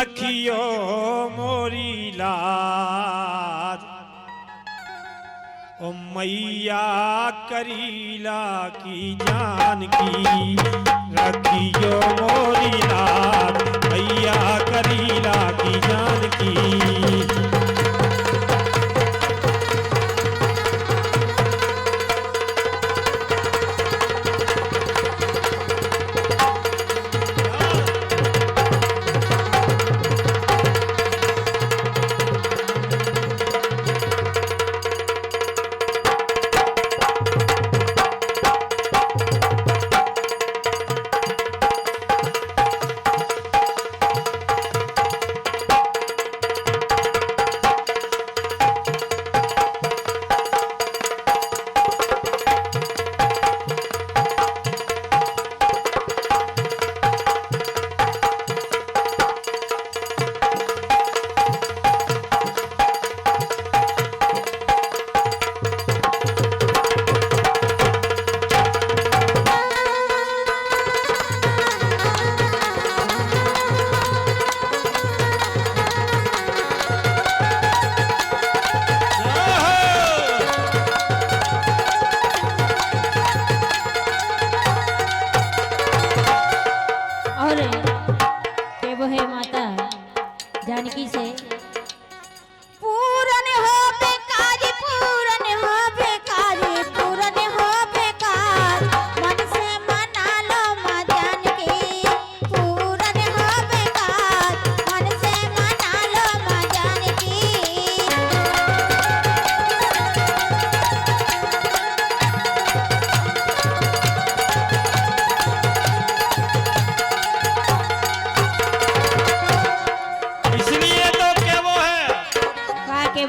रखियो मोरी लाज ओ मैया करीला की जान की रखियो मोरी लाज मैया करीला की जान की। जानकी से पूरन हो बेकार पूरन हो बेकार पूरन हो बेकार मन से मना लो मां जानकी पूरन हो बेकार मन से मना लो मां जानकी।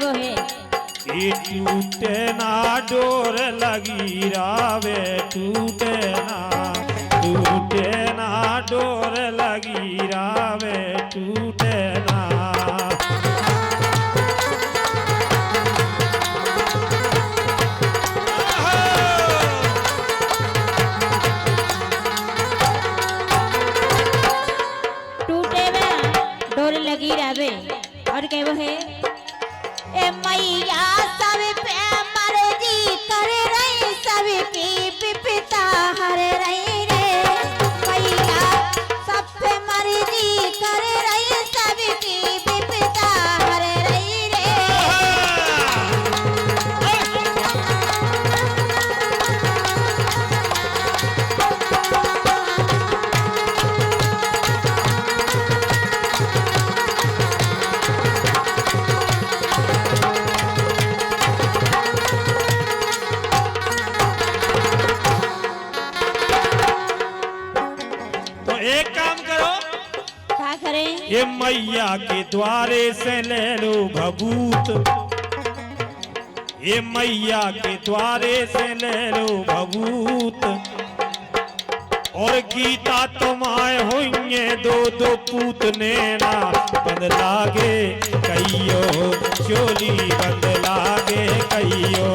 वो है टूटे ना डोर लगी रावे टूटे ना डोर लगी रावे टूटे ना। टूटे में डोर लगी रावे और क्या वो है ए मैया सब पे मर्जी कर रही सबकी विपता हर रही रे मैया सब पे मर्जी कर रही सबकी विपता हर रही रे। एक काम करो क्या करें ये मैया के द्वारे से ले लो भभूत ये मैया के द्वारे से ले लो भभूत और गीता तुम्हारे होंगे दो दो पूतने ना बंद लागे कहियो चोली बंद लागे कहियो।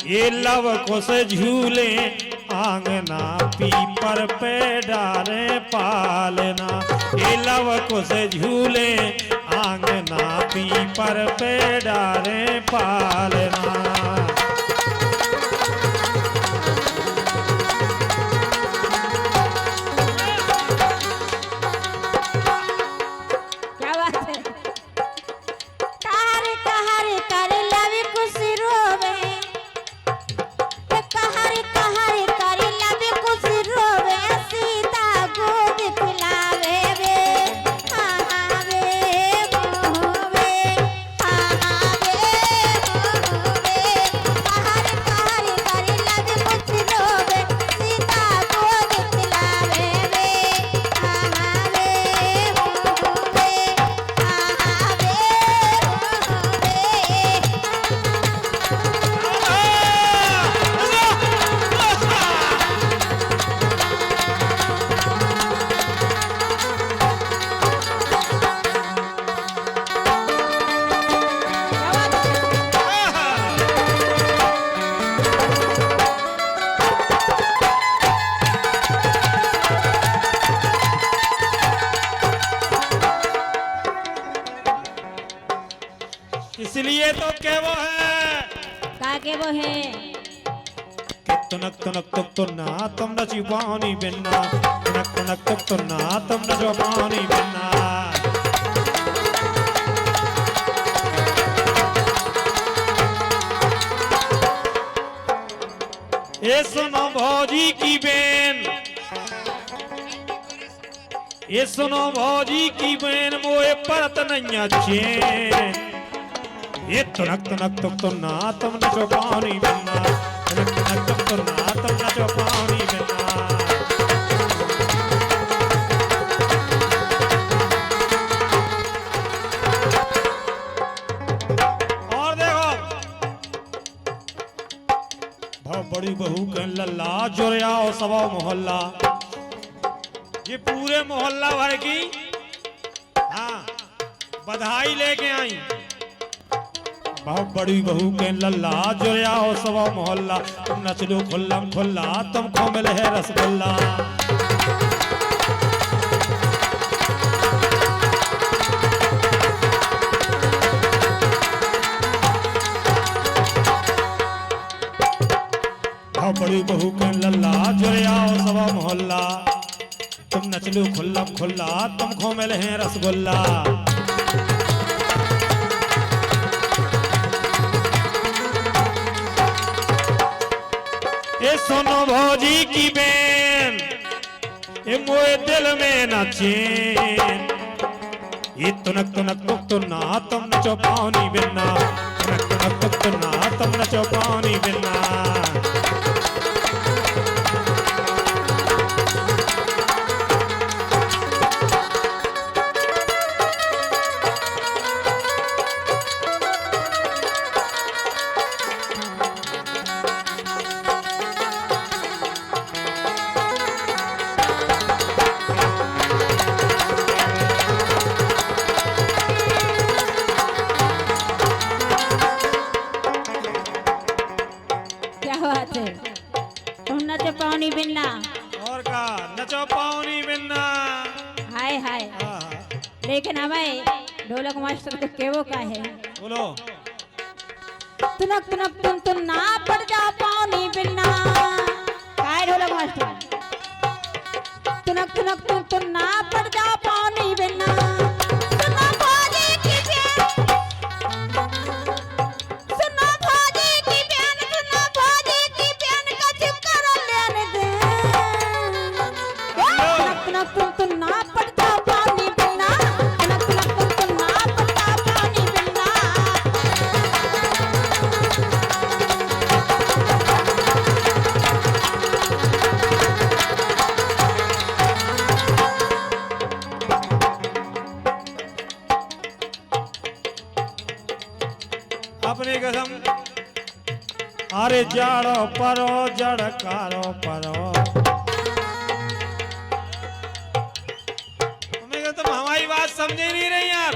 ये लव को से झूले आंगना पीपर पे डारे पालना ये लव कुश झूले आंगना पीपर पे डारे पालना। क्या बात है। कहर कहर कर लव कुश रोवे, कहर कहर कर लव कुश रोवे, सीता गोद खिलावे वे, हाँ वे मोहवे, हाँ वे मोहवे। कहर कहर कर लव कुश रोवे, सीता गोद खिलावे वे, हाँ वे मोहवे, हाँ वे मोहवे। इसलिए तो क्या वो है का के वो है। कि तुनक तुनक तुक तुन्ना तुम न चिपानी बिन्ना, तुनक तुनक तुक तुन्ना तुम न चिपानी बिन्ना। ये सुनो भौजी की बेन, ये सुनो भौजी की बेन मोए परत नैया चैन। ये तुनक तुनक तुक तुन्ना तुम न चौपानी बिन्ना, तुनक तुनक तुक तुन्ना तुम न चौपानी बिन्ना। और देखो भाव बड़ी बहू के लल्ला जोरियाओ सवा मोहल्ला, ये पूरे मोहल्ला भर की हाँ बधाई लेके आई। बहुत बड़ी बहू के लल्ला जोरियाओ सवा मोहल्ला, तुम नचलो खुल्लम खुल्ला तुमको मिले है रसगुल्ला। बहुत बड़ी बहू के लल्ला जोरियाओ सवा मोहल्ला, तुम नचलो खुल्लम खुल्ला तुमको मिले है रसगुल्ला। ये सुनो भौजी की बेन, ये मोए दिल में न चैन। ये तुनक तुनक तुक तुन्ना तुम न चौपानी बिन्ना, तुनक तुनक तुक तुन्ना तुम न चौपानी बिन्ना। क्या बात है। तुम न तो पानी बिन्ना, और का नचो पाऊनी बिन्ना। हाय हाय। लेकिन हमें ढोलक मास्टर तो केवो का है। बोलो तुनक तुनक तुन ना पड़ जा पानी बिन्ना, काय ढोलक मास्टर। तुनक तुनक तुन ना पड़ जा पानी बिन्ना, सुनो भौजी की बेन, सुनो भौजी की बेन, सुनो भौजी की बेन, कछु कर लेने दे। तुनक तुन ना पड़ जा पानी बिन्ना, तुनक तुन ना पड़ जा पानी बिन्ना। अपनी कसम अरे जाड़ो परो जड़कारो परो। तुम हमारी बात समझे नहीं रही यार।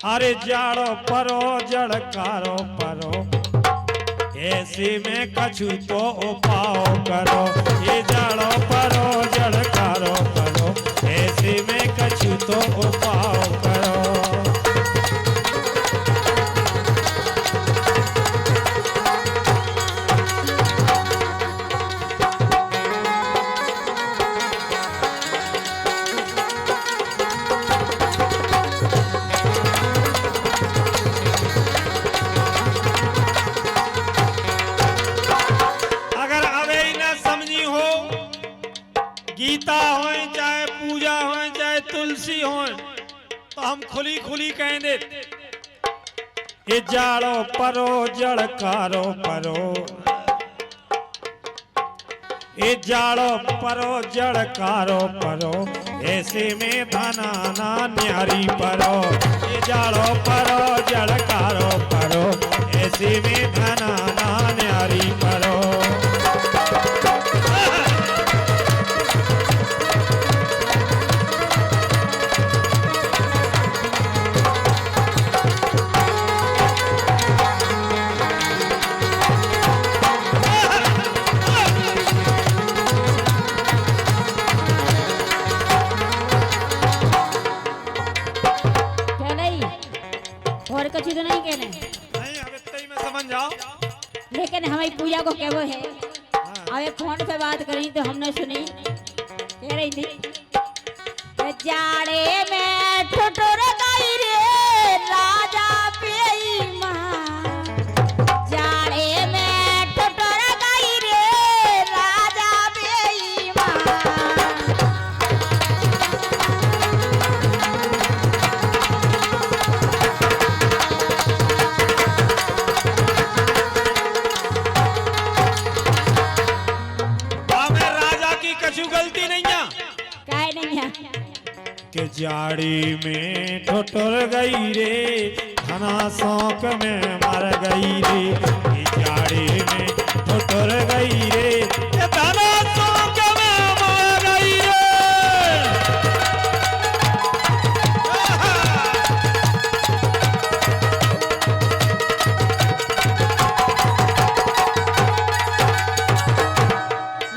अरे जाड़ो परो जड़कारो परो, ऐसे में कछु तो उपाय करो, ये जड़ो परो जड़कारो करो, ऐसे में कछु तो उपाय करो। गीता हो चाहे पूजा हो चाहे तुलसी हो तो हम खुली खुली कह दे, ये जाड़ो परो जड़कारो परो, ये जाड़ो परो जड़कारो परो, ऐसे में धना ना न्यारी परो, ये जाड़ो परो जड़कारो परो, ऐसे में धना ना न्यारी परो। और कुछ तो नहीं कहने, नहीं अब इतना ही में समझ जाओ। लेकिन हमारी पूजा को क्या वो है, हाँ। अब फोन पे बात करी तो हमने सुनी, कह रही थी जाड़े में ठुठुर गई रे राजा बेईमान, जाड़े में ठुठुर गई रे राजा बेईमान। गलती नहीं है, काहे नहीं है कि जाड़ी में ठुठुर गई रे धना शौक में मर गई रे, ये जाड़ी में ठुठुर गई रे ये धना शौक में मर गई रे।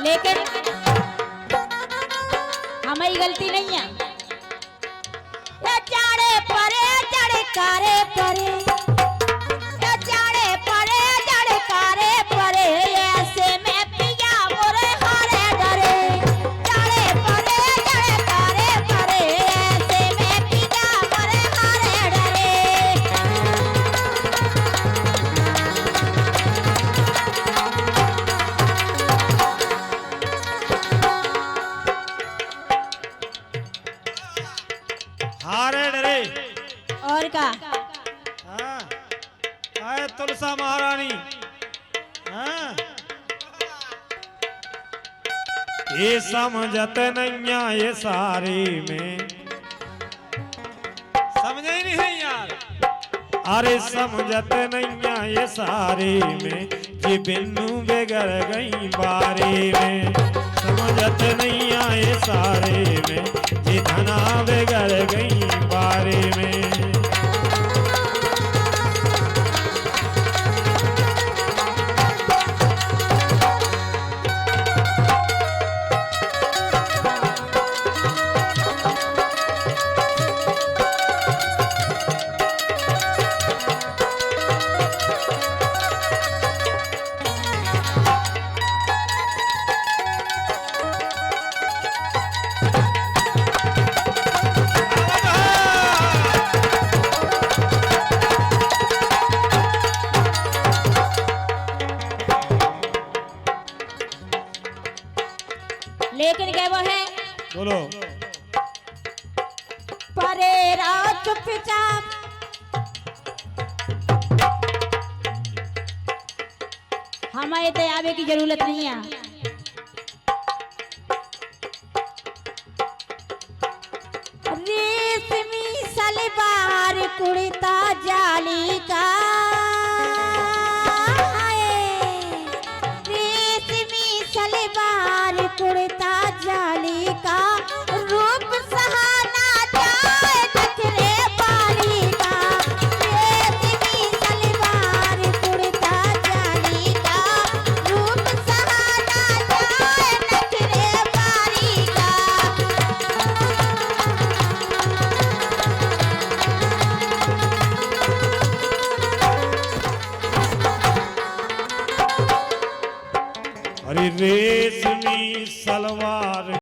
लेकिन हमारी गलती नहीं है, ये जाड़े परे जड़कारे परे, ये जाड़े परे जड़कारे परे, ऐसे में पिया मोरे हारे डरे, जाड़े परे जड़कारे परे, ऐसे में पिया मोरे हारे डरे। हारे डरे और का हाँ, आए तुलसा महारानी हाँ। ये समझत नहीं ये सारी में, समझे ही नहीं है यार, अरे समझत नहीं ये सारी में, ये बिन्नू बिगड़ गई बारी में, समझत नहीं ये सारे में, ये धना बिगड़ गई बारी में। लेकिन क्या वो है, बोलो परे रहो चुपचाप, हमें दयावे की जरूरत नहीं है। रेशमी सलवार कुर्ता जाली का, रेशमी सलवार कुर्ता जाली का, रूप सहाना जाए नखरे बाली का, रेशमी सलवार कुर्ता जाली अरे रेशमी सलवार